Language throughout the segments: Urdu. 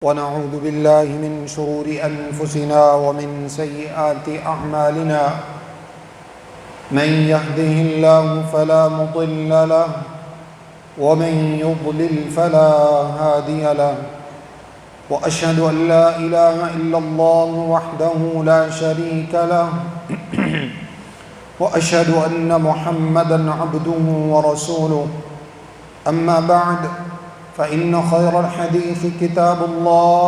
ونعوذ بالله من شرور أنفسنا ومن سيئات أعمالنا من يهده الله فلا مضل له ومن يضلل فلا هادي له وأشهد أن لا إله إلا الله وحده لا شريك له وأشهد أن محمدًا عبده ورسوله أما بعد فإن خير الحديث كتاب الله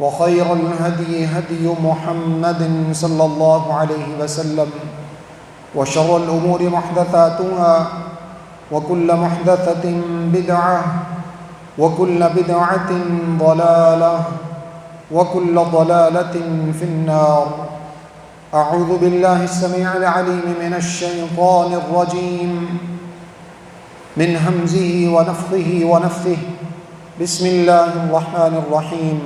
وخير الهدي هدي محمد صلى الله عليه وسلم وشر الأمور محدثاتها وكل محدثة بدعة وكل بدعة ضلالة وكل ضلالة في النار. أعوذ بالله السميع العليم من الشيطان الرجيم من همزه ونفخه ونفثه. بسم الله الرحمن الرحيم.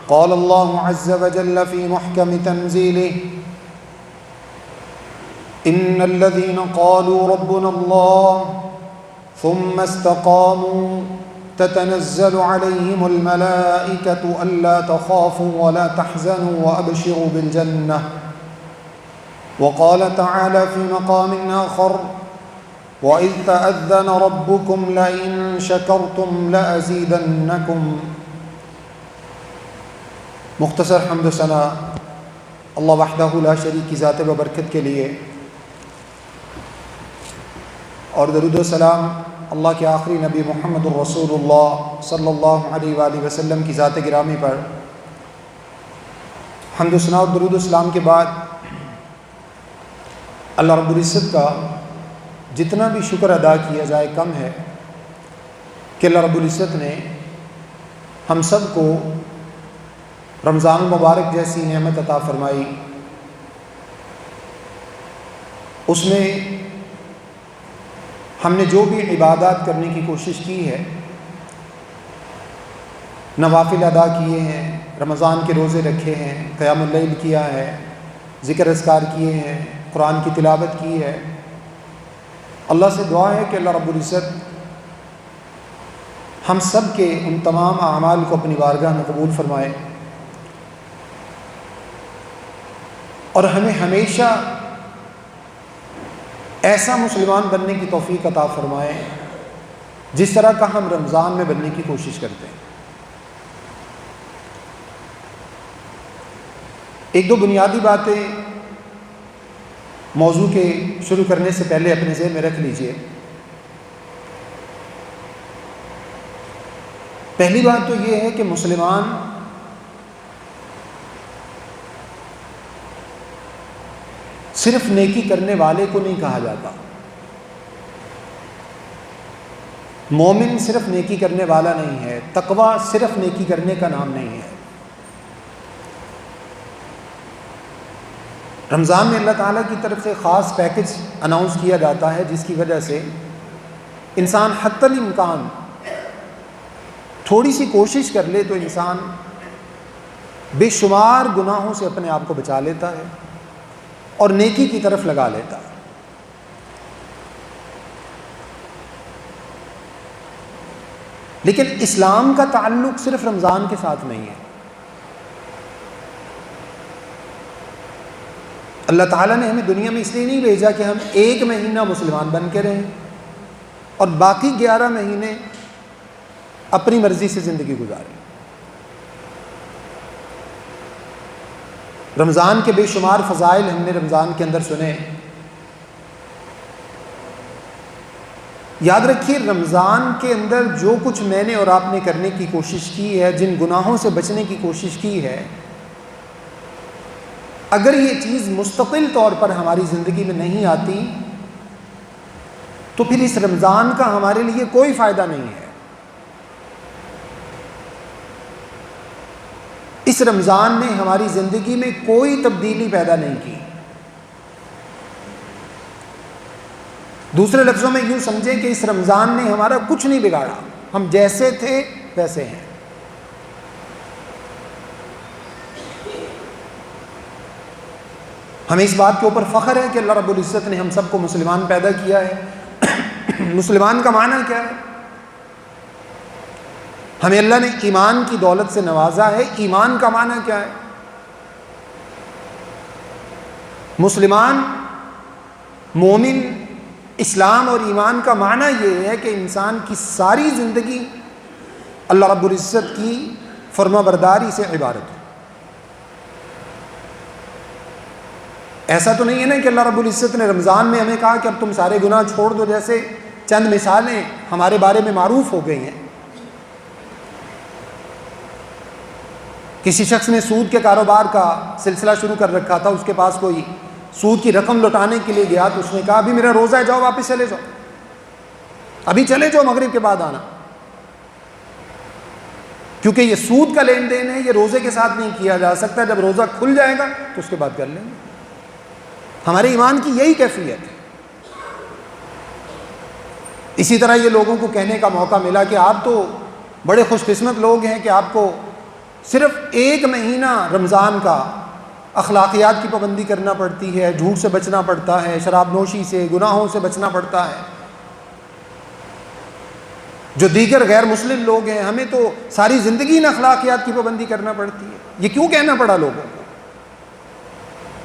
قال الله عز وجل في محكم تنزيله: إن الذين قالوا ربنا الله ثم استقاموا تتنزل عليهم الملائكة ألا تخافوا ولا تحزنوا وأبشروا بالجنة. وقال تعالى في مقام آخر: وَإِذْ تَأَذَّنَ رَبُّكُمْ لَئِن شَكَرْتُمْ لَأَزِيدَنَّكُمْ. مختصر حمد و ثنا اللہ وحدہ لا شریک کی ذات و برکت کے لیے، اور درود و سلام اللہ کے آخری نبی محمد الرسول اللہ صلی اللہ علیہ وآلہ وسلم کی ذات گرامی پر حمد و ثنا اور درود و سلام کے بعد اللہ رب العزت کا جتنا بھی شکر ادا کیا جائے کم ہے کہ اللہ رب العزت نے ہم سب کو رمضان المبارک جیسی نعمت عطا فرمائی. اس میں ہم نے جو بھی عبادات کرنے کی کوشش کی ہے، نوافل ادا کیے ہیں، رمضان کے روزے رکھے ہیں، قیام اللیل کیا ہے، ذکر اذکار کیے ہیں، قرآن کی تلاوت کی ہے، اللہ سے دعا ہے کہ اللہ رب العزت ہم سب کے ان تمام اعمال کو اپنی بارگاہ میں قبول فرمائے اور ہمیں ہمیشہ ایسا مسلمان بننے کی توفیق عطا فرمائے جس طرح کا ہم رمضان میں بننے کی کوشش کرتے ہیں. ایک دو بنیادی باتیں موضوع کے شروع کرنے سے پہلے اپنے ذہن میں رکھ لیجئے. پہلی بات تو یہ ہے کہ مسلمان صرف نیکی کرنے والے کو نہیں کہا جاتا. مومن صرف نیکی کرنے والا نہیں ہے. تقوی صرف نیکی کرنے کا نام نہیں ہے. رمضان میں اللہ تعالیٰ کی طرف سے خاص پیکج اناؤنس کیا جاتا ہے جس کی وجہ سے انسان حتی الامکان تھوڑی سی کوشش کر لے تو انسان بے شمار گناہوں سے اپنے آپ کو بچا لیتا ہے اور نیکی کی طرف لگا لیتا ہے. لیکن اسلام کا تعلق صرف رمضان کے ساتھ نہیں ہے. اللہ تعالیٰ نے ہمیں دنیا میں اس لیے نہیں بھیجا کہ ہم ایک مہینہ مسلمان بن کے رہیں اور باقی 11 مہینے اپنی مرضی سے زندگی گزاریں. رمضان کے بے شمار فضائل ہم نے رمضان کے اندر سنے. یاد رکھیے، رمضان کے اندر جو کچھ میں نے اور آپ نے کرنے کی کوشش کی ہے، جن گناہوں سے بچنے کی کوشش کی ہے، اگر یہ چیز مستقل طور پر ہماری زندگی میں نہیں آتی تو پھر اس رمضان کا ہمارے لیے کوئی فائدہ نہیں ہے. اس رمضان نے ہماری زندگی میں کوئی تبدیلی پیدا نہیں کی. دوسرے لفظوں میں یوں سمجھیں کہ اس رمضان نے ہمارا کچھ نہیں بگاڑا. ہم جیسے تھے ویسے ہیں. ہمیں اس بات کے اوپر فخر ہے کہ اللہ رب العزت نے ہم سب کو مسلمان پیدا کیا ہے. مسلمان کا معنی کیا ہے؟ ہمیں اللہ نے ایمان کی دولت سے نوازا ہے۔ ایمان کا معنی کیا ہے؟ مسلمان، مومن، اسلام اور ایمان کا معنی یہ ہے کہ انسان کی ساری زندگی اللہ رب العزت کی فرما برداری سے عبارت ہو۔ ایسا تو نہیں ہے نا کہ اللہ رب العزت نے رمضان میں ہمیں کہا کہ اب تم سارے گناہ چھوڑ دو، جیسے چند مثالیں ہمارے بارے میں معروف ہو گئی ہیں۔ کسی شخص نے سود کے کاروبار کا سلسلہ شروع کر رکھا تھا، اس کے پاس کوئی سود کی رقم لوٹانے کے لیے گیا تو اس نے کہا ابھی میرا روزہ ہے، جاؤ واپس چلے جاؤ، ابھی چلے جاؤ، مغرب کے بعد آنا، کیونکہ یہ سود کا لین دین ہے، یہ روزے کے ساتھ نہیں کیا جا سکتا، جب روزہ کھل جائے گا تو اس کے بعد کر لیں گے۔ ہمارے ایمان کی یہی کیفیت ہے۔ اسی طرح یہ لوگوں کو کہنے کا موقع ملا کہ آپ تو بڑے خوش قسمت لوگ ہیں کہ آپ کو صرف 1 مہینہ رمضان کا اخلاقیات کی پابندی کرنا پڑتی ہے، جھوٹ سے بچنا پڑتا ہے، شراب نوشی سے، گناہوں سے بچنا پڑتا ہے۔ جو دیگر غیر مسلم لوگ ہیں ہمیں تو ساری زندگی ان اخلاقیات کی پابندی کرنا پڑتی ہے۔ یہ کیوں کہنا پڑا لوگوں کو؟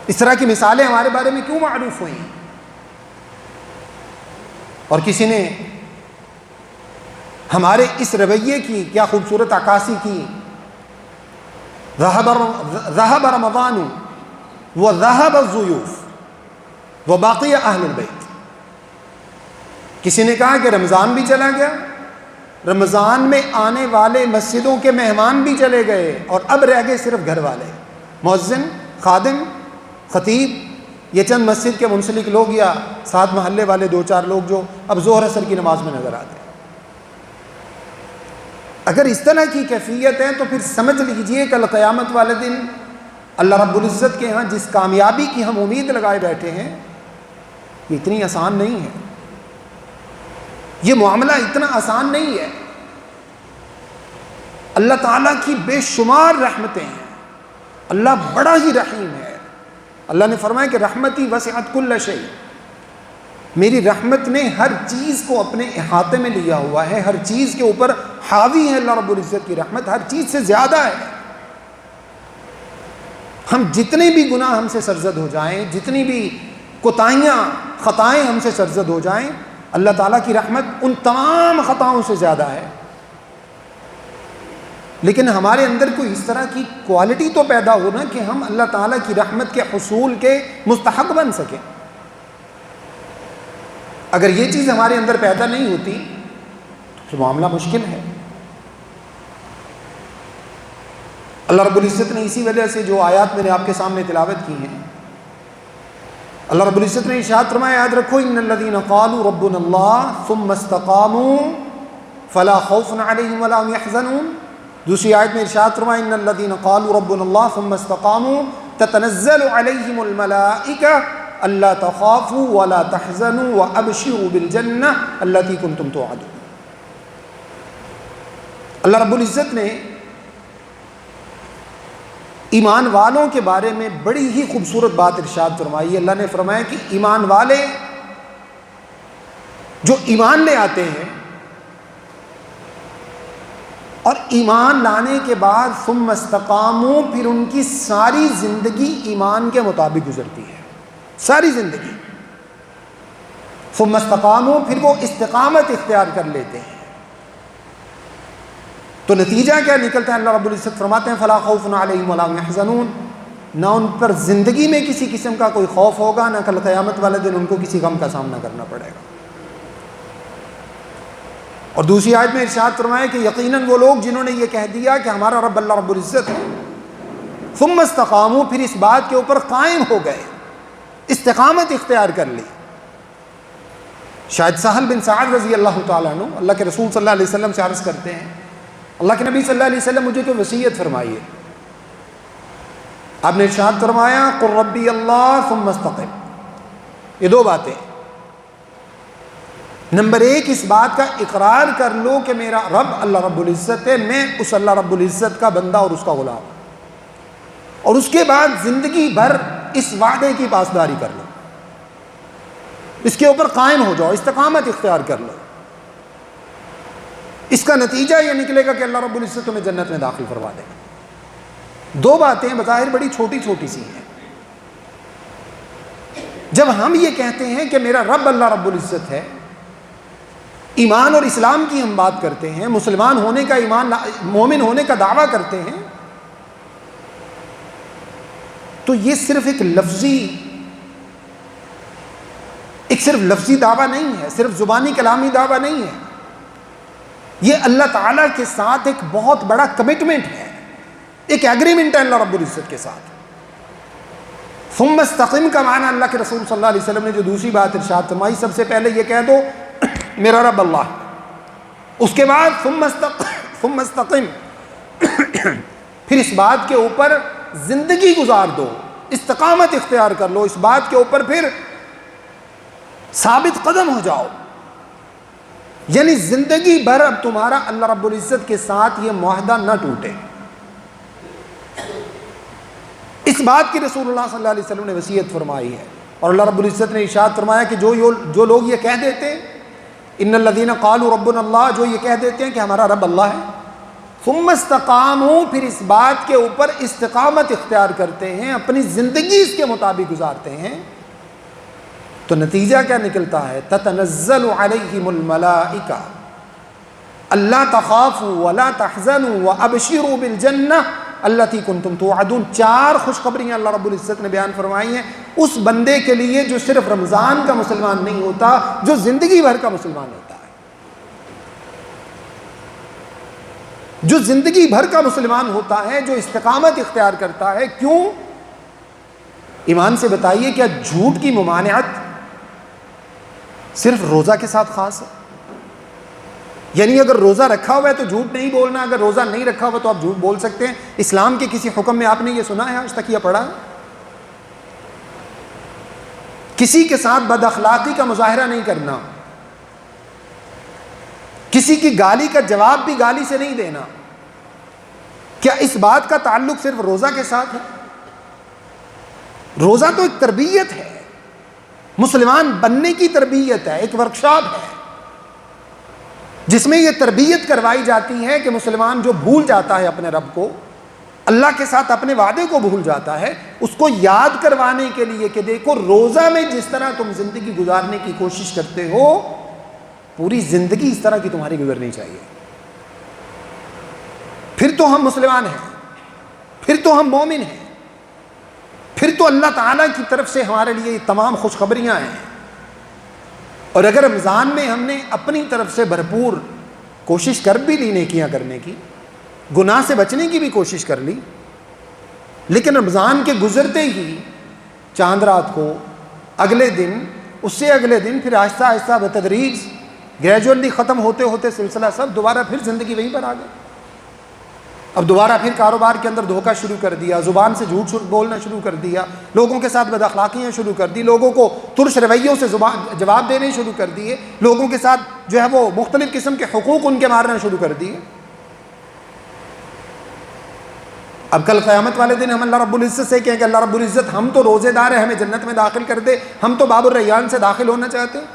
اس طرح کی مثالیں ہمارے بارے میں کیوں معروف ہوئی ہیں؟ اور کسی نے ہمارے اس رویے کی کیا خوبصورت عکاسی کی، ذهب رمضان وذهب الضيوف وبقي اہل البیت۔ کسی نے کہا کہ رمضان بھی چلا گیا، رمضان میں آنے والے مسجدوں کے مہمان بھی چلے گئے اور اب رہ گئے صرف گھر والے، مؤذن، خادم، خطیب، یہ چند مسجد کے منسلک لوگ یا ساتھ محلے والے 2-4 لوگ جو اب ظہر اثر کی نماز میں نظر آتے ہیں۔ اگر اس طرح کی کیفیت ہے تو پھر سمجھ لیجئے کل قیامت والے دن اللہ رب العزت کے ہاں جس کامیابی کی ہم امید لگائے بیٹھے ہیں یہ اتنی آسان نہیں ہے، یہ معاملہ اتنا آسان نہیں ہے۔ اللہ تعالیٰ کی بے شمار رحمتیں ہیں، اللہ بڑا ہی رحیم ہے۔ اللہ نے فرمایا کہ رحمتی وسعت کل شیء، میری رحمت نے ہر چیز کو اپنے احاطے میں لیا ہوا ہے، ہر چیز کے اوپر حاوی ہے۔ اللہ رب العزت کی رحمت ہر چیز سے زیادہ ہے۔ ہم جتنے بھی گناہ ہم سے سرزد ہو جائیں، جتنی بھی کوتاہیاں خطائیں ہم سے سرزد ہو جائیں، اللہ تعالیٰ کی رحمت ان تمام خطاؤں سے زیادہ ہے۔ لیکن ہمارے اندر کوئی اس طرح کی کوالٹی تو پیدا ہونا کہ ہم اللہ تعالیٰ کی رحمت کے حصول کے مستحق بن سکیں۔ اگر یہ چیز ہمارے اندر پیدا نہیں ہوتی تو معاملہ مشکل ہے۔ اللہ رب العزت نے اسی وجہ سے جو آیات میں نے آپ کے سامنے تلاوت کی ہیں، اللہ رب العزت نے ارشاد فرمایا، یاد رکھو ان الذین قالوا ربنا اللہ ثم استقاموا فلا خوف علیہم ولا هم يحزنون۔ دوسری آیت میں ارشاد فرمایا ان الذین قالوا ربنا اللہ ثم استقاموا تتنزل علیہم الملائکہ الا تخافوا ولا تحزنوا وابشروا بالجنہ التی کنتم توعدون۔ اللہ رب العزت نے ایمان والوں کے بارے میں بڑی ہی خوبصورت بات ارشاد فرمائی۔ اللہ نے فرمایا کہ ایمان والے جو ایمان لے آتے ہیں اور ایمان لانے کے بعد ثم استقاموا، پھر ان کی ساری زندگی ایمان کے مطابق گزرتی ہے، ساری زندگی۔ ثم استقاموا، پھر وہ استقامت اختیار کر لیتے ہیں، تو نتیجہ کیا نکلتا ہے؟ اللہ رب العزت فرماتے ہیں فلا خوف علیہم ولا هم يحزنون، نہ ان پر زندگی میں کسی قسم کا کوئی خوف ہوگا، نہ کل قیامت والے دن ان کو کسی غم کا سامنا کرنا پڑے گا۔ اور دوسری آیت میں ارشاد فرمایا کہ یقیناً وہ لوگ جنہوں نے یہ کہہ دیا کہ ہمارا رب اللہ رب العزت ہے، ثم استقاموا، پھر اس بات کے اوپر قائم ہو گئے، استقامت اختیار کر لی۔ شاید سہل بن سعد رضی اللہ تعالیٰ عنہ اللہ کے رسول صلی اللہ علیہ وسلم سے عرض کرتے ہیں، اللہ کے نبی صلی اللہ علیہ وسلم مجھے تو وصیت فرمائی ہے۔ آپ نے ارشاد فرمایا قل ربی اللہ ثم استقم۔ یہ 2 باتیں، نمبر 1 اس بات کا اقرار کر لو کہ میرا رب اللہ رب العزت ہے، میں اس اللہ رب العزت کا بندہ اور اس کا غلام، اور اس کے بعد زندگی بھر اس وعدے کی پاسداری کر لو، اس کے اوپر قائم ہو جاؤ، استقامت اختیار کر لو۔ اس کا نتیجہ یہ نکلے گا کہ اللہ رب العزت تمہیں جنت میں داخل کروا دے گا۔ دو باتیں بظاہر بڑی چھوٹی چھوٹی سی ہیں، جب ہم یہ کہتے ہیں کہ میرا رب اللہ رب العزت ہے، ایمان اور اسلام کی ہم بات کرتے ہیں، مسلمان ہونے کا ایمان، مومن ہونے کا دعویٰ کرتے ہیں، تو یہ صرف ایک لفظی دعویٰ نہیں ہے، صرف زبانی کلامی دعویٰ نہیں ہے، یہ اللہ تعالیٰ کے ساتھ ایک بہت بڑا کمٹمنٹ ہے، ایک ایگریمنٹ ہے اللہ رب العزت کے ساتھ۔ ثم استقم کا معنی اللہ کے رسول صلی اللہ علیہ وسلم نے جو دوسری بات ارشاد فرمائی، سب سے پہلے یہ کہہ دو میرا رب اللہ ہے، اس کے بعد ثم استقم، پھر اس بات کے اوپر زندگی گزار دو، استقامت اختیار کر لو، اس بات کے اوپر پھر ثابت قدم ہو جاؤ، یعنی زندگی بھر اب تمہارا اللہ رب العزت کے ساتھ یہ معاہدہ نہ ٹوٹے۔ اس بات کی رسول اللہ صلی اللہ علیہ وسلم نے وصیت فرمائی ہے، اور اللہ رب العزت نے ارشاد فرمایا کہ جو لوگ یہ کہہ دیتے ہیں ان الذین قالوا ربنا اللہ، جو یہ کہہ دیتے ہیں کہ ہمارا رب اللہ ہے، ثم استقاموا، پھر اس بات کے اوپر استقامت اختیار کرتے ہیں، اپنی زندگی اس کے مطابق گزارتے ہیں، تو نتیجہ کیا نکلتا ہے؟ تتنزل علیہم الملائکہ الا تخافوا ولا تحزنوا وابشروا بالجنہ التی کنتم توعدون۔ 4 خوشخبریاں اللہ رب العزت نے بیان فرمائی ہیں اس بندے کے لیے جو صرف رمضان کا مسلمان نہیں ہوتا، جو زندگی بھر کا مسلمان ہوتا ہے، جو زندگی بھر کا مسلمان ہوتا ہے، جو استقامت اختیار کرتا ہے۔ کیوں؟ ایمان سے بتائیے، کیا جھوٹ کی ممانعت صرف روزہ کے ساتھ خاص ہے؟ یعنی اگر روزہ رکھا ہوا ہے تو جھوٹ نہیں بولنا، اگر روزہ نہیں رکھا ہوا تو آپ جھوٹ بول سکتے ہیں؟ اسلام کے کسی حکم میں آپ نے یہ سنا ہے آج تک، یہ پڑھا ہے؟ کسی کے ساتھ بد اخلاقی کا مظاہرہ نہیں کرنا، کسی کی گالی کا جواب بھی گالی سے نہیں دینا، کیا اس بات کا تعلق صرف روزہ کے ساتھ ہے؟ روزہ تو ایک تربیت ہے، مسلمان بننے کی تربیت ہے، ایک ورکشاپ ہے جس میں یہ تربیت کروائی جاتی ہے کہ مسلمان جو بھول جاتا ہے اپنے رب کو، اللہ کے ساتھ اپنے وعدے کو بھول جاتا ہے، اس کو یاد کروانے کے لیے کہ دیکھو روزہ میں جس طرح تم زندگی گزارنے کی کوشش کرتے ہو، پوری زندگی اس طرح کی تمہاری گزرنی چاہیے، پھر تو ہم مسلمان ہیں، پھر تو ہم مومن ہیں، پھر تو اللہ تعالیٰ کی طرف سے ہمارے لیے یہ تمام خوشخبریاں ہیں۔ اور اگر رمضان میں ہم نے اپنی طرف سے بھرپور کوشش کر بھی لی نیکیاں کرنے کی، گناہ سے بچنے کی بھی کوشش کر لی، لیکن رمضان کے گزرتے ہی چاند رات کو، اگلے دن، اس سے اگلے دن، پھر آہستہ آہستہ بتدریج گریجولی ختم ہوتے ہوتے سلسلہ سب دوبارہ پھر زندگی وہیں پر آ گئی۔ اب دوبارہ پھر کاروبار کے اندر دھوکہ شروع کر دیا، زبان سے جھوٹ بولنا شروع کر دیا، لوگوں کے ساتھ بد اخلاقیاں شروع کر دی، لوگوں کو ترش رویوں سے جواب دینے شروع کر دیے، لوگوں کے ساتھ جو ہے وہ مختلف قسم کے حقوق ان کے مارنا شروع کر دیے۔ اب کل قیامت والے دن ہم اللہ رب العزت سے کہیں کہ اللہ رب العزت ہم تو روزے دار ہیں، ہمیں جنت میں داخل کر دے، ہم تو باب الریان سے داخل ہونا چاہتے ہیں،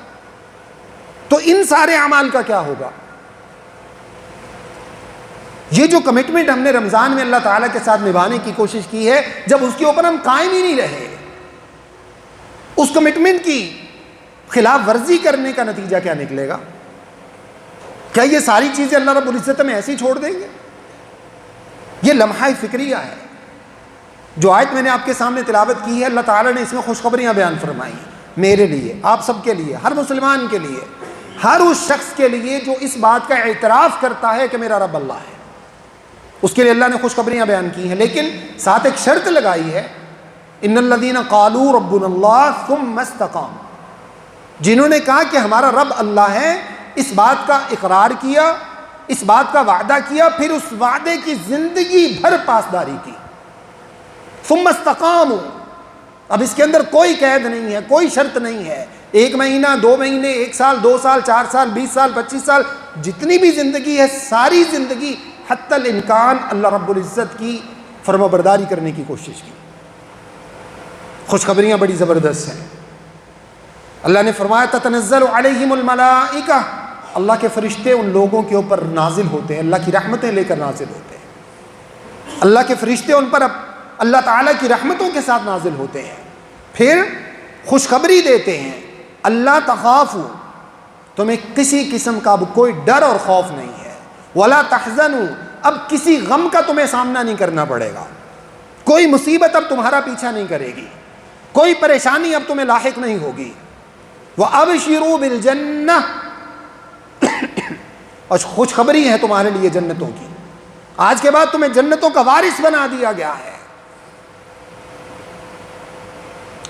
تو ان سارے اعمال کا کیا ہوگا؟ یہ جو کمٹمنٹ ہم نے رمضان میں اللہ تعالیٰ کے ساتھ نبھانے کی کوشش کی ہے، جب اس کے اوپر ہم قائم ہی نہیں رہے، اس کمٹمنٹ کی خلاف ورزی کرنے کا نتیجہ کیا نکلے گا؟ کیا یہ ساری چیزیں اللہ رب العزت میں ایسے ہی چھوڑ دیں گے؟ یہ لمحہ فکریہ ہے۔ جو آیت میں نے آپ کے سامنے تلاوت کی ہے، اللہ تعالیٰ نے اس میں خوشخبریاں بیان فرمائی ہیں، میرے لیے، آپ سب کے لیے، ہر مسلمان کے لیے، ہر اس شخص کے لیے جو اس بات کا اعتراف کرتا ہے کہ میرا رب اللہ ہے، اس کے لیے اللہ نے خوشخبریاں بیان کی ہیں، لیکن ساتھ ایک شرط لگائی ہے، ان الذین قالوا ربنا اللہ ثم استقاموا، جنہوں نے کہا کہ ہمارا رب اللہ ہے، اس بات کا اقرار کیا، اس بات کا وعدہ کیا، پھر اس وعدے کی زندگی بھر پاسداری کی، ثم استقاموا۔ اب اس کے اندر کوئی قید نہیں ہے، کوئی شرط نہیں ہے، 1 مہینہ، 2 مہینے، 1 سال، 2 سال، 4 سال، 20 سال، 25 سال، جتنی بھی زندگی ہے، ساری زندگی حتی الامکان اللہ رب العزت کی فرما برداری کرنے کی کوشش کی۔ خوشخبریاں بڑی زبردست ہیں۔ اللہ نے فرمایا تتنزل علیہم الملائکہ اللہ کے فرشتے ان لوگوں کے اوپر نازل ہوتے ہیں، اللہ کی رحمتیں لے کر نازل ہوتے ہیں، اللہ کے فرشتے ان پر اللہ تعالیٰ کی رحمتوں کے ساتھ نازل ہوتے ہیں، پھر خوشخبری دیتے ہیں اللہ تخافوا، تمہیں کسی قسم کا اب کوئی ڈر اور خوف نہیں ہے، ولا تحزنوا، اب کسی غم کا تمہیں سامنا نہیں کرنا پڑے گا، کوئی مصیبت اب تمہارا پیچھا نہیں کرے گی، کوئی پریشانی اب تمہیں لاحق نہیں ہوگی، وَأَبْشِرُوا بِالْجَنَّةِ، اور خوشخبری ہے تمہارے لیے جنتوں کی، آج کے بعد تمہیں جنتوں کا وارث بنا دیا گیا ہے۔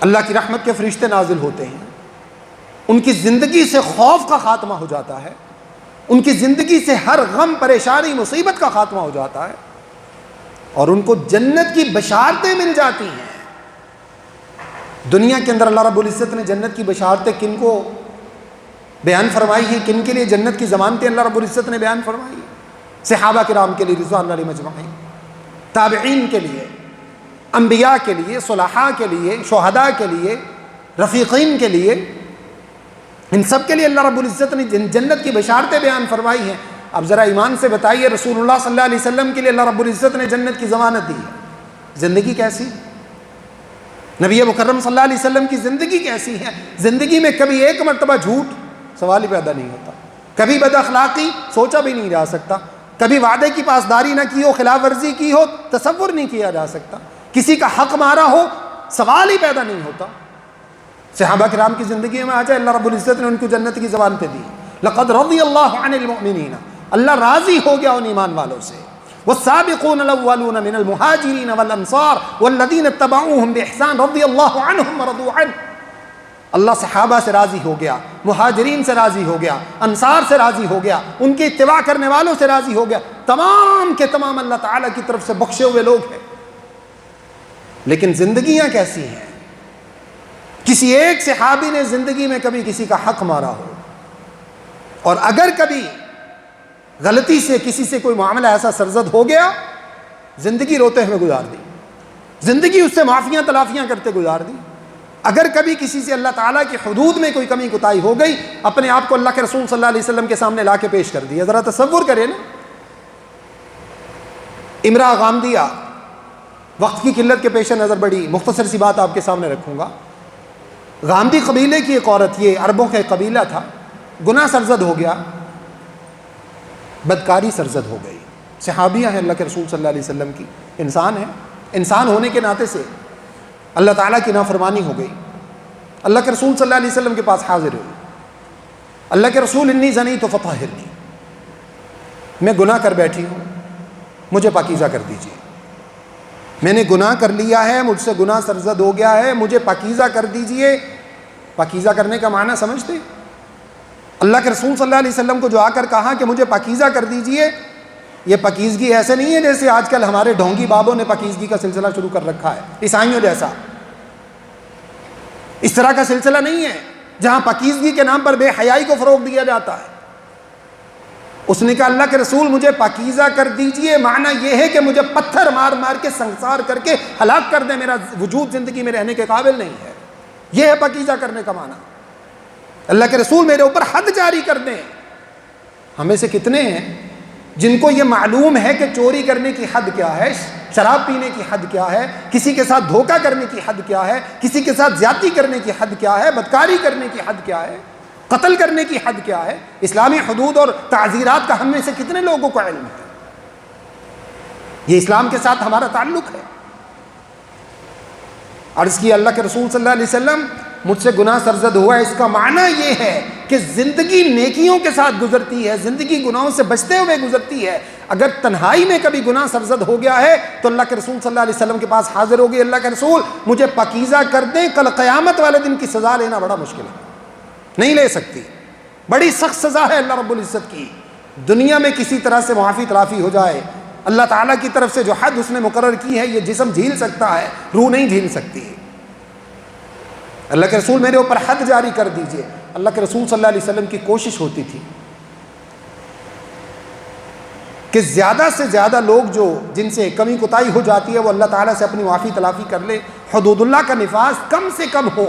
اللہ کی رحمت کے فرشتے نازل ہوتے ہیں، ان کی زندگی سے خوف کا خاتمہ ہو جاتا ہے، ان کی زندگی سے ہر غم پریشانی مصیبت کا خاتمہ ہو جاتا ہے، اور ان کو جنت کی بشارتیں مل جاتی ہیں۔ دنیا کے اندر اللہ رب العزت نے جنت کی بشارتیں کن کو بیان فرمائی ہیں، کن کے لیے جنت کی ضمانتیں اللہ رب العزت نے بیان فرمائی ہیں؟ صحابہ کرام کے لیے رضوان اللہ علیہم اجمعین، تابعین کے لیے، انبیاء کے لیے، صلحاء کے لیے، شہداء کے لیے، رفیقین کے لیے، ان سب کے لیے اللہ رب العزت نے جنت کی بشارتیں بیان فرمائی ہیں۔ اب ذرا ایمان سے بتائیے، رسول اللہ صلی اللہ علیہ وسلم کے لیے اللہ رب العزت نے جنت کی ضمانت دی ہے، زندگی کیسی؟ نبی مکرم صلی اللہ علیہ وسلم کی زندگی کیسی ہے؟ زندگی میں کبھی ایک مرتبہ جھوٹ سوال ہی پیدا نہیں ہوتا، کبھی بد اخلاقی سوچا بھی نہیں جا سکتا، کبھی وعدے کی پاسداری نہ کی ہو، خلاف ورزی کی ہو، تصور نہیں کیا جا سکتا، کسی کا حق مارا ہو، سوال ہی پیدا نہیں ہوتا۔ صحابہ کرام کی زندگی میں آ جائے، اللہ رب العزت نے ان کو جنت کی ضمانتیں دی، لقد رضی اللہ عن المؤمنین، اللہ راضی ہو گیا ان ایمان والوں سے، والسابقون الاولون من المہاجرین والانصار والذین اتبعوہم باحسان رضی اللہ عنہم ورضوا عنہ، اللہ صحابہ سے راضی ہو گیا، مہاجرین سے راضی ہو گیا، انصار سے راضی ہو گیا، ان کی اتباع کرنے والوں سے راضی ہو گیا، تمام کے تمام اللہ تعالیٰ کی طرف سے بخشے ہوئے لوگ ہیں۔ لیکن زندگیاں کیسی ہیں؟ کسی ایک صحابی نے زندگی میں کبھی کسی کا حق مارا ہو، اور اگر کبھی غلطی سے کسی سے کوئی معاملہ ایسا سرزد ہو گیا، زندگی روتے ہوئے گزار دی، زندگی اس سے معافیاں تلافیاں کرتے گزار دی۔ اگر کبھی کسی سے اللہ تعالیٰ کی حدود میں کوئی کمی کوتاہی ہو گئی، اپنے آپ کو اللہ کے رسول صلی اللہ علیہ وسلم کے سامنے لا کے پیش کر دیا۔ ذرا تصور کریں نا، امرأہ غامدیہ، وقت کی قلت کے پیش نظر بڑی مختصر سی بات آپ کے سامنے رکھوں گا۔ غامدی قبیلے کی ایک عورت، یہ عربوں کا ایک قبیلہ تھا، گناہ سرزد ہو گیا، بدکاری سرزد ہو گئی، صحابیہ ہیں اللہ کے رسول صلی اللہ علیہ وسلم کی، انسان ہے، انسان ہونے کے ناطے سے اللہ تعالیٰ کی نافرمانی ہو گئی، اللہ کے رسول صلی اللہ علیہ وسلم کے پاس حاضر ہوئی، اللہ کے رسول انی زنیت فطہرنی، میں گناہ کر بیٹھی ہوں، مجھے پاکیزہ کر دیجیے، میں نے گناہ کر لیا ہے، مجھ سے گناہ سرزد ہو گیا ہے، مجھے پاکیزہ کر دیجیے۔ پاکیزہ کرنے کا معنی سمجھتے؟ اللہ کے رسول صلی اللہ علیہ وسلم کو جو آ کر کہا کہ مجھے پاکیزہ کر دیجیے، یہ پاکیزگی ایسے نہیں ہے جیسے آج کل ہمارے ڈھونگی بابوں نے پاکیزگی کا سلسلہ شروع کر رکھا ہے، عیسائیوں جیسا، اس طرح کا سلسلہ نہیں ہے جہاں پاکیزگی کے نام پر بے حیائی کو فروغ دیا جاتا ہے۔ اس نے کہا اللہ کے رسول مجھے پاکیزہ کر دیجئے، معنی یہ ہے کہ مجھے پتھر مار مار کے سنسار کر کے ہلاک کر دیں، میرا وجود زندگی میں رہنے کے قابل نہیں ہے، یہ ہے پاکیزہ کرنے کا معنی۔ اللہ کے رسول میرے اوپر حد جاری کر دیں۔ ہمیں سے کتنے ہیں جن کو یہ معلوم ہے کہ چوری کرنے کی حد کیا ہے، شراب پینے کی حد کیا ہے، کسی کے ساتھ دھوکہ کرنے کی حد کیا ہے، کسی کے ساتھ زیادتی کرنے کی حد کیا ہے، بدکاری کرنے کی حد کیا ہے، قتل کرنے کی حد کیا ہے، اسلامی حدود اور تعزیرات کا ہم میں سے کتنے لوگوں کو علم ہے؟ یہ اسلام کے ساتھ ہمارا تعلق ہے۔ عرض کی اللہ کے رسول صلی اللہ علیہ وسلم مجھ سے گناہ سرزد ہوا ہے، اس کا معنی یہ ہے کہ زندگی نیکیوں کے ساتھ گزرتی ہے، زندگی گناہوں سے بچتے ہوئے گزرتی ہے۔ اگر تنہائی میں کبھی گناہ سرزد ہو گیا ہے تو اللہ کے رسول صلی اللہ علیہ وسلم کے پاس حاضر ہوگی، اللہ کے رسول مجھے پاکیزہ کر دیں، کل قیامت والے دن کی سزا لینا بڑا مشکل ہے، نہیں لے سکتی، بڑی سخت سزا ہے اللہ رب العزت کی۔ دنیا میں کسی طرح سے معافی تلافی ہو جائے، اللہ تعالیٰ کی طرف سے جو حد اس نے مقرر کی ہے یہ جسم جھیل سکتا ہے، روح نہیں جھیل سکتی۔ اللہ کے رسول میرے اوپر حد جاری کر دیجئے۔ اللہ کے رسول صلی اللہ علیہ وسلم کی کوشش ہوتی تھی کہ زیادہ سے زیادہ لوگ جو جن سے کمی کوتاہی ہو جاتی ہے وہ اللہ تعالیٰ سے اپنی معافی تلافی کر لے، حدود اللہ کا نفاذ کم سے کم ہو،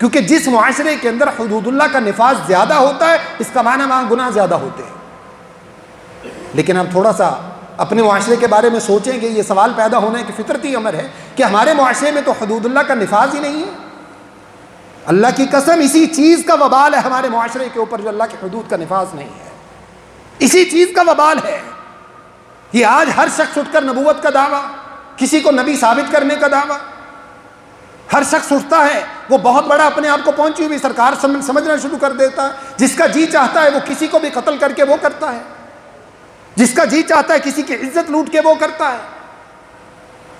کیونکہ جس معاشرے کے اندر حدود اللہ کا نفاذ زیادہ ہوتا ہے اس کا معنی وہاں گناہ زیادہ ہوتے ہیں۔ لیکن اب تھوڑا سا اپنے معاشرے کے بارے میں سوچیں گے، یہ سوال پیدا ہونا ہے کہ فطرتی امر ہے کہ ہمارے معاشرے میں تو حدود اللہ کا نفاذ ہی نہیں ہے۔ اللہ کی قسم اسی چیز کا وبال ہے ہمارے معاشرے کے اوپر جو اللہ کی حدود کا نفاذ نہیں ہے، اسی چیز کا وبال ہے۔ یہ آج ہر شخص اٹھ کر نبوت کا دعویٰ، کسی کو نبی ثابت کرنے کا دعویٰ، ہر شخص اٹھتا ہے، وہ بہت بڑا اپنے آپ کو پہنچی ہوئی سرکار سمجھنا شروع کر دیتا ہے۔ جس کا جی چاہتا ہے وہ کسی کو بھی قتل کر کے وہ کرتا ہے، جس کا جی چاہتا ہے کسی کی عزت لوٹ کے وہ کرتا ہے۔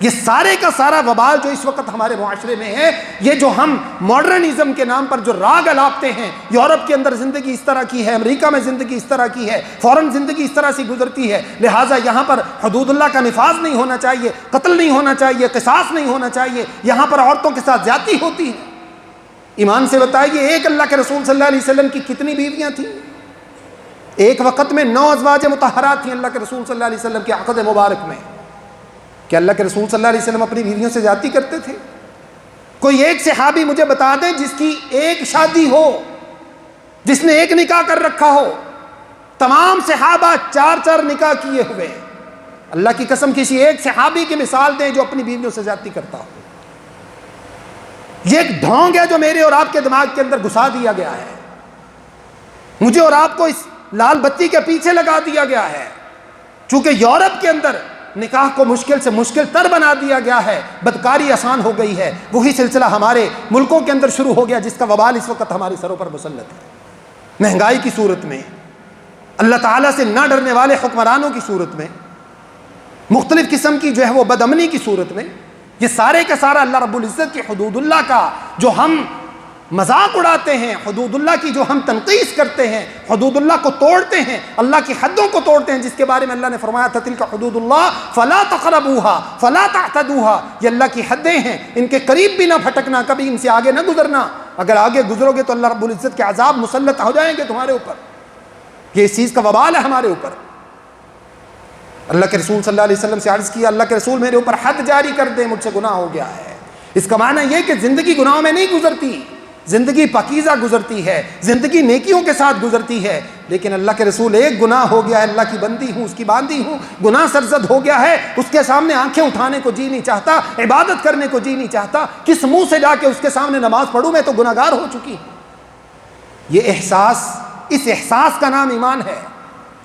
یہ سارے کا سارا وبال جو اس وقت ہمارے معاشرے میں ہے، یہ جو ہم ماڈرنزم کے نام پر جو راگ الاپتے ہیں، یورپ کے اندر زندگی اس طرح کی ہے، امریکہ میں زندگی اس طرح کی ہے، فورن زندگی اس طرح سے گزرتی ہے، لہٰذا یہاں پر حدود اللہ کا نفاذ نہیں ہونا چاہیے، قتل نہیں ہونا چاہیے، قصاص نہیں ہونا چاہیے، یہاں پر عورتوں کے ساتھ زیادتی ہوتی ہے۔ ایمان سے بتائیے ایک اللہ کے رسول صلی اللہ علیہ وسلم کی کتنی بیویاں تھیں؟ ایک وقت میں 9 ازواج مطہرات تھیں اللہ کے رسول صلی اللہ علیہ وسلم کے عقد مبارک میں۔ کہ اللہ کے رسول صلی اللہ علیہ وسلم اپنی بیویوں سے زیادتی کرتے تھے؟ کوئی ایک صحابی مجھے بتا دیں جس کی ایک شادی ہو، جس نے ایک نکاح کر رکھا ہو۔ تمام صحابہ 4 نکاح کیے ہوئے۔ اللہ کی قسم کسی ایک صحابی کی مثال دیں جو اپنی بیویوں سے زیادتی کرتا ہو۔ یہ ایک ڈھونگ ہے جو میرے اور آپ کے دماغ کے اندر گھسا دیا گیا ہے، مجھے اور آپ کو اس لال بتی کے پیچھے لگا دیا گیا ہے۔ چونکہ یورپ کے اندر نکاح کو مشکل سے مشکل تر بنا دیا گیا ہے، بدکاری آسان ہو گئی ہے، وہی سلسلہ ہمارے ملکوں کے اندر شروع ہو گیا جس کا وبال اس وقت ہمارے سروں پر مسلط ہے۔ مہنگائی کی صورت میں، اللہ تعالیٰ سے نہ ڈرنے والے حکمرانوں کی صورت میں، مختلف قسم کی جو ہے وہ بدامنی کی صورت میں، یہ سارے کا سارا اللہ رب العزت کی حدود اللہ کا جو ہم مذاق اڑاتے ہیں، حدود اللہ کی جو ہم تنقیص کرتے ہیں، حدود اللہ کو توڑتے ہیں، اللہ کی حدوں کو توڑتے ہیں، جس کے بارے میں اللہ نے فرمایا تھا تلک حدود اللہ فلا تقربوها فلا تعتدوها، یہ اللہ کی حدیں ہیں، ان کے قریب بھی نہ پھٹکنا، کبھی ان سے آگے نہ گزرنا، اگر آگے گزرو گے تو اللہ رب العزت کے عذاب مسلط ہو جائیں گے تمہارے اوپر۔ یہ اس چیز کا وبال ہے ہمارے اوپر۔ اللہ کے رسول صلی اللہ علیہ وسلم سے عرض کیا اللہ کے رسول میرے اوپر حد جاری کر دیں، مجھ سے گناہ ہو گیا ہے۔ اس کا معنی یہ کہ زندگی گناہوں میں نہیں گزرتی، زندگی پاکیزہ گزرتی ہے، زندگی نیکیوں کے ساتھ گزرتی ہے، لیکن اللہ کے رسول ایک گناہ ہو گیا ہے، اللہ کی بندی ہوں، اس کی باندی ہوں، گناہ سرزد ہو گیا ہے، اس کے سامنے آنکھیں اٹھانے کو جی نہیں چاہتا، عبادت کرنے کو جی نہیں چاہتا، کس منہ سے جا کے اس کے سامنے نماز پڑھوں، میں تو گناہگار ہو چکی۔ یہ احساس، اس احساس کا نام ایمان ہے۔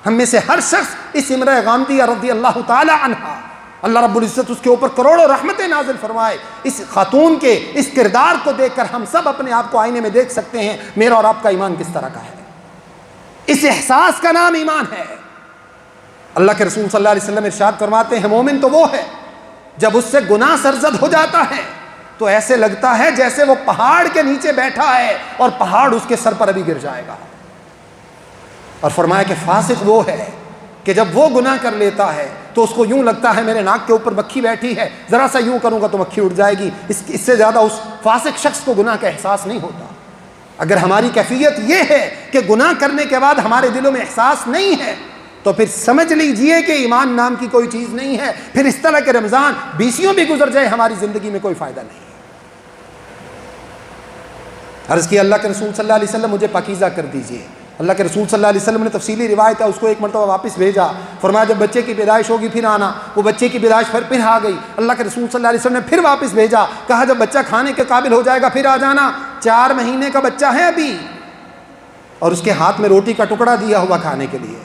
ہم میں سے ہر شخص اس امرأہ غامدیہ رضی اللہ تعالی عنہا، اللہ رب العزت اس کے اوپر کروڑوں رحمتیں نازل فرمائے، اس خاتون کے اس کردار کو دیکھ کر ہم سب اپنے آپ کو آئینے میں دیکھ سکتے ہیں میرا اور آپ کا ایمان کس طرح کا ہے۔ اس احساس کا نام ایمان ہے۔ اللہ کے رسول صلی اللہ علیہ وسلم ارشاد فرماتے ہیں مومن تو وہ ہے جب اس سے گناہ سرزد ہو جاتا ہے تو ایسے لگتا ہے جیسے وہ پہاڑ کے نیچے بیٹھا ہے اور پہاڑ اس کے سر پر ابھی گر جائے گا۔ اور فرمایا کہ فاسق وہ ہے کہ جب وہ گناہ کر لیتا ہے تو اس کو یوں لگتا ہے میرے ناک کے اوپر مکھی بیٹھی ہے، ذرا سا یوں کروں گا تو مکھی اڑ جائے گی، اس سے زیادہ اس فاسق شخص کو گناہ کا احساس نہیں ہوتا۔ اگر ہماری کیفیت یہ ہے کہ گناہ کرنے کے بعد ہمارے دلوں میں احساس نہیں ہے تو پھر سمجھ لیجئے کہ ایمان نام کی کوئی چیز نہیں ہے، پھر اس طرح کے رمضان 20 بھی گزر جائے ہماری زندگی میں کوئی فائدہ نہیں۔ عرض کیا اللہ کے رسول صلی اللہ علیہ وسلم مجھے پاکیزہ کر دیجئے۔ اللہ کے رسول صلی اللہ علیہ وسلم نے تفصیلی روایت ہے، اس کو ایک مرتبہ واپس بھیجا، فرمایا جب بچے کی پیدائش ہوگی پھر آنا، وہ بچے کی پیدائش پھر آ گئی، اللہ کے رسول صلی اللہ علیہ وسلم نے پھر واپس بھیجا، کہا جب بچہ کھانے کے قابل ہو جائے گا پھر آ جانا، 4 مہینے کا بچہ ہے ابھی، اور اس کے ہاتھ میں روٹی کا ٹکڑا دیا ہوا کھانے کے لیے۔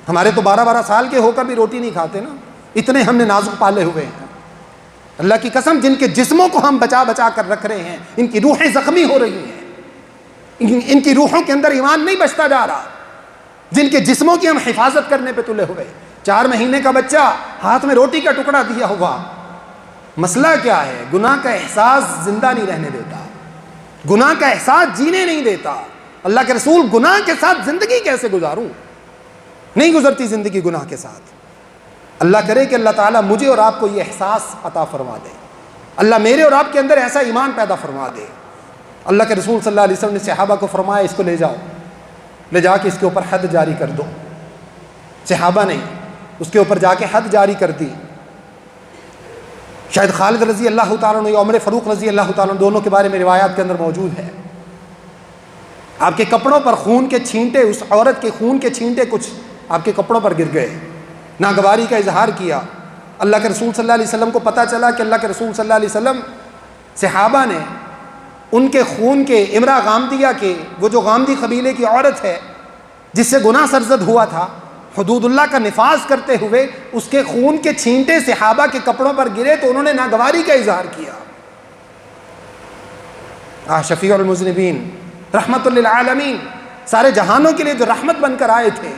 ہمارے تو 12 سال کے ہو کر بھی روٹی نہیں کھاتے نا، اتنے ہم نے نازک پالے ہوئے ہیں۔ اللہ کی قسم جن کے جسموں کو ہم بچا بچا کر رکھ رہے ہیں، ان کی روحیں زخمی ہو رہی ہیں، ان کی روحوں کے اندر ایمان نہیں بچتا جا رہا، جن کے جسموں کی ہم حفاظت کرنے پہ تلے ہوئے، 4 مہینے کا بچہ ہاتھ میں روٹی کا ٹکڑا دیا ہوا۔ مسئلہ کیا ہے؟ گناہ کا احساس زندہ نہیں رہنے دیتا، گناہ کا احساس جینے نہیں دیتا۔ اللہ کے رسول گناہ کے ساتھ زندگی کیسے گزاروں؟ نہیں گزرتی زندگی گناہ کے ساتھ۔ اللہ کرے کہ اللہ تعالیٰ مجھے اور آپ کو یہ احساس عطا فرما دے، اللہ میرے اور آپ کے اندر ایسا ایمان پیدا فرما دے۔ اللہ کے رسول صلی اللہ علیہ وسلم نے صحابہ کو فرمایا اس کو لے جاؤ، لے جا کے اس کے اوپر حد جاری کر دو۔ صحابہ نے اس کے اوپر جا کے حد جاری کر دی۔ شاید خالد رضی اللہ تعالیٰ عنہ یا عمر فاروق رضی اللہ تعالیٰ عنہ دونوں کے بارے میں روایات کے اندر موجود ہے، آپ کے کپڑوں پر خون کے چھینٹے، اس عورت کے خون کے چھینٹے کچھ آپ کے کپڑوں پر گر گئے، ناگواری کا اظہار کیا۔ اللہ کے رسول صلی اللہ علیہ وسلم کو پتہ چلا کہ اللہ کے رسول صلی اللہ علیہ وسلم صحابہ نے ان کے خون کے، امرا غامدیہ کے، وہ جو غامدی قبیلے کی عورت ہے جس سے گناہ سرزد ہوا تھا، حدود اللہ کا نفاذ کرتے ہوئے اس کے خون کے چھینٹے صحابہ کے کپڑوں پر گرے تو انہوں نے ناگواری کا اظہار کیا۔ شفیع المذنبین، رحمت للعالمین، سارے جہانوں کے لیے جو رحمت بن کر آئے تھے،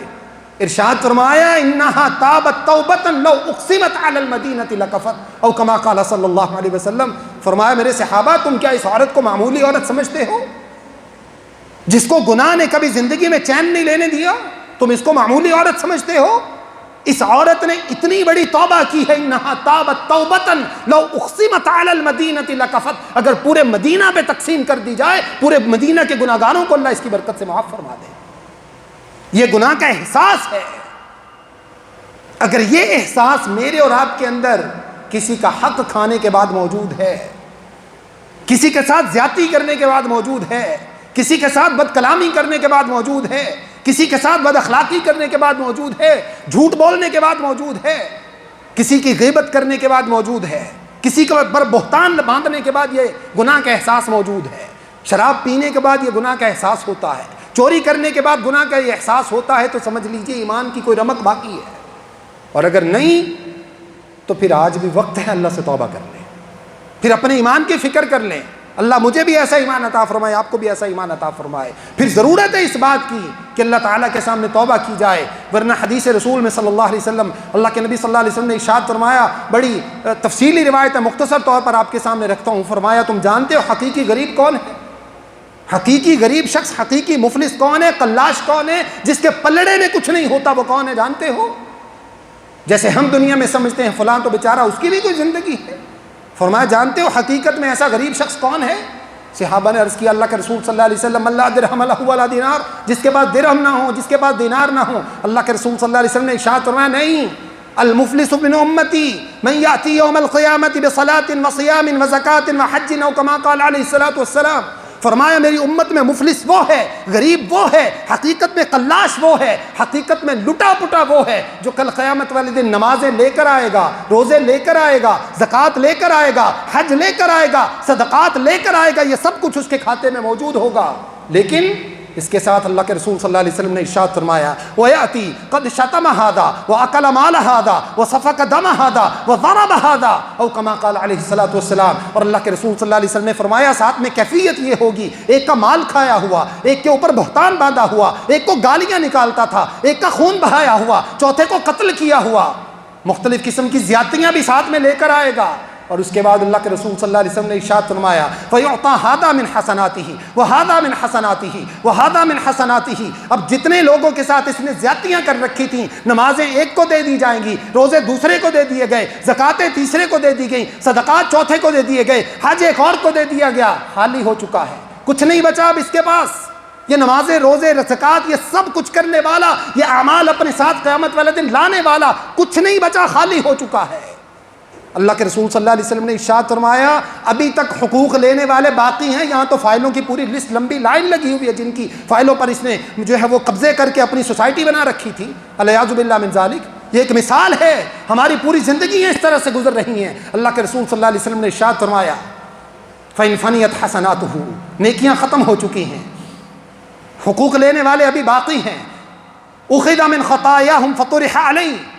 ارشاد فرمایا انہا تابت توبتا لو اقسمت علی المدینۃ لکفت، او کما قال صلی اللہ علیہ وسلم، فرمایا میرے صحابہ تم کیا اس عورت کو معمولی عورت سمجھتے ہو جس کو گناہ نے کبھی زندگی میں چین نہیں لینے دیا؟ تم اس کو معمولی عورت سمجھتے ہو؟ اس عورت نے اتنی بڑی توبہ کی ہے، انہا تابت توبتا لو اقسمت علی المدینۃ لکفت، اگر پورے مدینہ پہ تقسیم کر دی جائے، پورے مدینہ کے گناہگاروں کو اللہ اس کی برکت سے معاف فرما دے۔ یہ گناہ کا احساس ہے۔ اگر یہ احساس میرے اور آپ کے اندر کسی کا حق کھانے کے بعد موجود ہے، کسی کے ساتھ زیادتی کرنے کے بعد موجود ہے، کسی کے ساتھ بد کلامی کرنے کے بعد موجود ہے، کسی کے ساتھ بد اخلاقی کرنے کے بعد موجود ہے، جھوٹ بولنے کے بعد موجود ہے، کسی کی غیبت کرنے کے بعد موجود ہے، کسی کے پر بہتان باندھنے کے بعد یہ گناہ کا احساس موجود ہے، شراب پینے کے بعد یہ گناہ کا احساس ہوتا ہے، چوری کرنے کے بعد گناہ کا یہ احساس ہوتا ہے، تو سمجھ لیجئے ایمان کی کوئی رمق باقی ہے۔ اور اگر نہیں تو پھر آج بھی وقت ہے اللہ سے توبہ کر لیں، پھر اپنے ایمان کی فکر کر لیں، اللہ مجھے بھی ایسا ایمان عطا فرمائے، آپ کو بھی ایسا ایمان عطا فرمائے۔ پھر ضرورت ہے اس بات کی کہ اللہ تعالیٰ کے سامنے توبہ کی جائے، ورنہ حدیث رسول میں صلی اللہ علیہ وسلم، اللہ کے نبی صلی اللہ علیہ وسلم نے ارشاد فرمایا، بڑی تفصیلی روایت ہے، مختصر طور پر آپ کے سامنے رکھتا ہوں، فرمایا تم جانتے ہو حقیقی غریب کون ہے؟ حقیقی غریب شخص، حقیقی مفلس کون ہے؟ قلاش کون ہے؟ جس کے پلڑے میں کچھ نہیں ہوتا وہ کون ہے جانتے ہو؟ جیسے ہم دنیا میں سمجھتے ہیں فلاں تو بیچارہ اس کی بھی کوئی زندگی ہے، فرمایا جانتے ہو حقیقت میں ایسا غریب شخص کون ہے؟ صحابہ نے عرض کیا اللہ کے رسول صلی اللہ علیہ وسلم لا درہم لہ ولا دینار، جس کے پاس درہم نہ ہو، جس کے پاس دینار نہ ہو۔ اللہ کے رسول صلی اللہ علیہ وسلم نے ارشاد فرمایا نہیں، المفلس من امتی من یاتی یوم القیامت بصلاۃ وصیام وزکاۃ وحج، او کما قال علیہ الصلوۃ والسلام، فرمایا میری امت میں مفلس وہ ہے، غریب وہ ہے، حقیقت میں قلاش وہ ہے، حقیقت میں لٹا پٹا وہ ہے جو کل قیامت والے دن نمازیں لے کر آئے گا، روزے لے کر آئے گا، زکوٰۃ لے کر آئے گا، حج لے کر آئے گا، صدقات لے کر آئے گا، یہ سب کچھ اس کے کھاتے میں موجود ہوگا، لیکن اس کے ساتھ اللہ کے رسول صلی اللہ علیہ وسلم نے ارشاد فرمایا وَيَأْتِي قَدْ شَتَمَ هَذَا وَأَكَلَ مَالَ هَذَا وَسَفَكَ دَمَ هَذَا وَضَرَبَ هَذَا، او کما قال علیہ الصلوۃ والسلام۔ اور اللہ کے رسول صلی اللہ علیہ وسلم نے فرمایا ساتھ میں کیفیت یہ ہوگی، ایک کا مال کھایا ہوا، ایک کے اوپر بہتان باندھا ہوا، ایک کو گالیاں نکالتا تھا، ایک کا خون بہایا ہوا، چوتھے کو قتل کیا ہوا، مختلف قسم کی زیادتیاں بھی ساتھ میں لے کر آئے گا۔ اور اس کے بعد اللہ کے رسول صلی اللہ علیہ وسلم نے ارشاد فرمایا فَيُعْطَى هَذَا مِنْ حَسَنَاتِهِ وَهَذَا مِنْ حَسَنَاتِهِ وَهَذَا مِنْ حَسَنَاتِهِ۔ اب جتنے لوگوں کے ساتھ اس نے زیادتیاں کر رکھی تھیں، نمازیں ایک کو دے دی جائیں گی، روزے دوسرے کو دے دیے گئے، زکاتیں تیسرے کو دے دی گئی، صدقات چوتھے کو دے دیے گئے، حج ایک اور کو دے دیا گیا، خالی ہو چکا ہے، کچھ نہیں بچا اب اس کے پاس۔ یہ نمازیں، روزے، زکات، یہ سب کچھ کرنے والا، یہ اعمال اپنے ساتھ قیامت والے دن لانے والا، کچھ نہیں بچا، خالی ہو چکا ہے۔ اللہ کے رسول صلی اللہ علیہ وسلم نے ارشاد فرمایا ابھی تک حقوق لینے والے باقی ہیں، یہاں تو فائلوں کی پوری لسٹ، لمبی لائن لگی ہوئی ہے جن کی فائلوں پر اس نے جو ہے وہ قبضے کر کے اپنی سوسائٹی بنا رکھی تھی، الیاذ باللہ من ذالک۔ یہ ایک مثال ہے، ہماری پوری زندگیاں اس طرح سے گزر رہی ہیں۔ اللہ کے رسول صلی اللہ علیہ وسلم نے ارشاد فرمایا فَإِنْ فَنِيَتْ حَسَنَاتُهُ، نیکیاں ختم ہو چکی ہیں، حقوق لینے والے ابھی باقی ہیں، أُخِذَ مِنْ خَطَايَاهُمْ فَطُرِحَ عَلَيْهِ،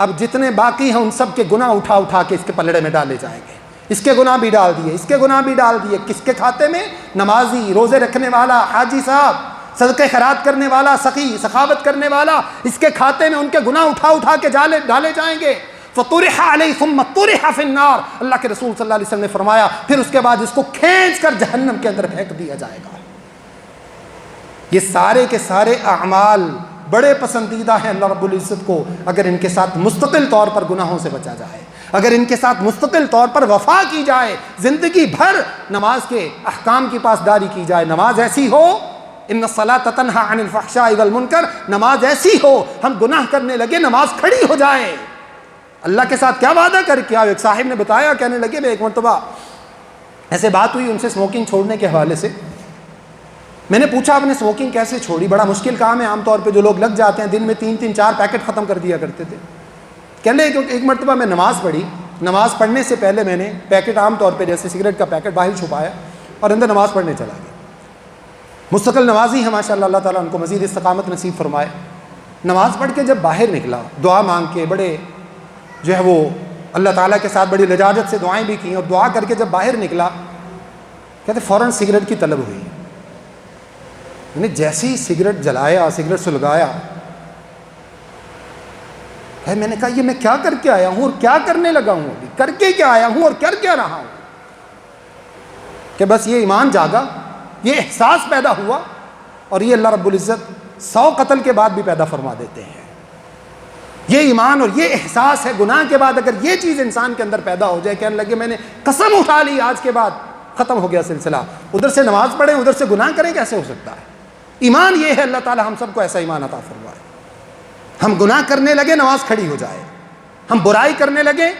اب جتنے باقی ہیں ان سب کے گناہ اٹھا اٹھا کے اس کے پلڑے میں ڈالے جائیں گے، اس کے گناہ بھی ڈال دیے، اس کے گناہ بھی ڈال دیے، کس کے کھاتے میں؟ نمازی، روزے رکھنے والا، حاجی صاحب، صدقے خیرات کرنے والا، سخی، سخاوت کرنے والا، اس کے کھاتے میں ان کے گناہ اٹھا اٹھا کے ڈالے جائیں گے۔ فطرح علیہ ثم طرح فی النار، اللہ کے رسول صلی اللہ علیہ وسلم نے فرمایا پھر اس کے بعد اس کو کھینچ کر جہنم کے اندر پھینک دیا جائے گا۔ یہ سارے کے سارے اعمال بڑے پسندیدہ ہیں اللہ رب العزت کو اگر ان کے ساتھ مستقل طور پر گناہوں سے بچا جائے، اگر ان کے ساتھ مستقل طور پر وفا کی جائے، زندگی بھر نماز کے احکام کی پاسداری کی جائے، نماز ایسی ہو ان الصلاۃ تنہی عن الفحشاء والمنکر، نماز ایسی ہو ہم گناہ کرنے لگے نماز کھڑی ہو جائے۔ اللہ کے ساتھ کیا وعدہ کر کے ایک صاحب نے بتایا، کہنے لگے میں ایک مرتبہ ایسے بات ہوئی ان سے اسموکنگ چھوڑنے کے حوالے سے، میں نے پوچھا آپ نے اسموکنگ کیسے چھوڑی؟ بڑا مشکل کام ہے، عام طور پہ جو لوگ لگ جاتے ہیں دن میں 3-4 پیکٹ ختم کر دیا کرتے تھے. کہنے ایک مرتبہ میں نماز پڑھی، نماز پڑھنے سے پہلے میں نے پیکٹ عام طور پہ جیسے سگریٹ کا پیکٹ باہر چھپایا اور اندر نماز پڑھنے چلا گیا. مستقل نمازی ہیں ماشاء اللہ، اللہ تعالیٰ ان کو مزید استقامت نصیب فرمائے. نماز پڑھ کے جب باہر نکلا، دعا مانگ کے، بڑے جو ہے وہ اللہ تعالیٰ کے ساتھ بڑی لجاجت سے دعائیں بھی کیں، اور دعا کر کے جب باہر نکلا کہتے فوراً سگریٹ کی طلب ہوئی. میں نے جیسے ہی سگریٹ جلایا، سگریٹ سلگایا، میں نے کہا یہ میں کیا کر کے آیا ہوں اور کیا کرنے لگا ہوں، ابھی کر کے کیا آیا ہوں اور کر کیا رہا ہوں. کہ بس یہ ایمان جاگا، یہ احساس پیدا ہوا، اور یہ اللہ رب العزت 100 قتل کے بعد بھی پیدا فرما دیتے ہیں. یہ ایمان اور یہ احساس ہے. گناہ کے بعد اگر یہ چیز انسان کے اندر پیدا ہو جائے، کہنے لگے میں نے قسم اٹھا لی آج کے بعد ختم ہو گیا سلسلہ، ادھر سے نماز پڑھیں ادھر سے گناہ کریں، کیسے ہو سکتا ہے؟ ایمان یہ ہے. اللہ تعالی ہم سب کو ایسا ایمان عطا فرمائے. ہم گناہ کرنے لگے نماز کھڑی ہو جائے، ہم برائی کرنے لگے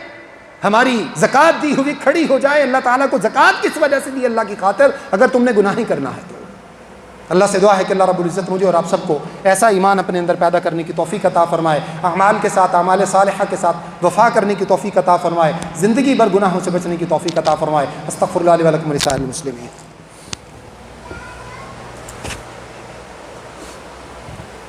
ہماری زکوٰۃ دی ہوئی کھڑی ہو جائے. اللہ تعالیٰ کو زکوٰۃ کس وجہ سے دی؟ اللہ کی خاطر. اگر تم نے گناہ ہی کرنا ہے تو اللہ سے دعا ہے کہ اللہ رب العزت مجھے اور آپ سب کو ایسا ایمان اپنے اندر پیدا کرنے کی توفیق عطا فرمائے، اعمال کے ساتھ، اعمال صالحہ کے ساتھ وفا کرنے کی توفیق عطا فرمائے، زندگی بھر گناہوں سے بچنے کی توفیق عطا فرمائے. استغفر اللہ لی و لکم ولسائر المسلمین.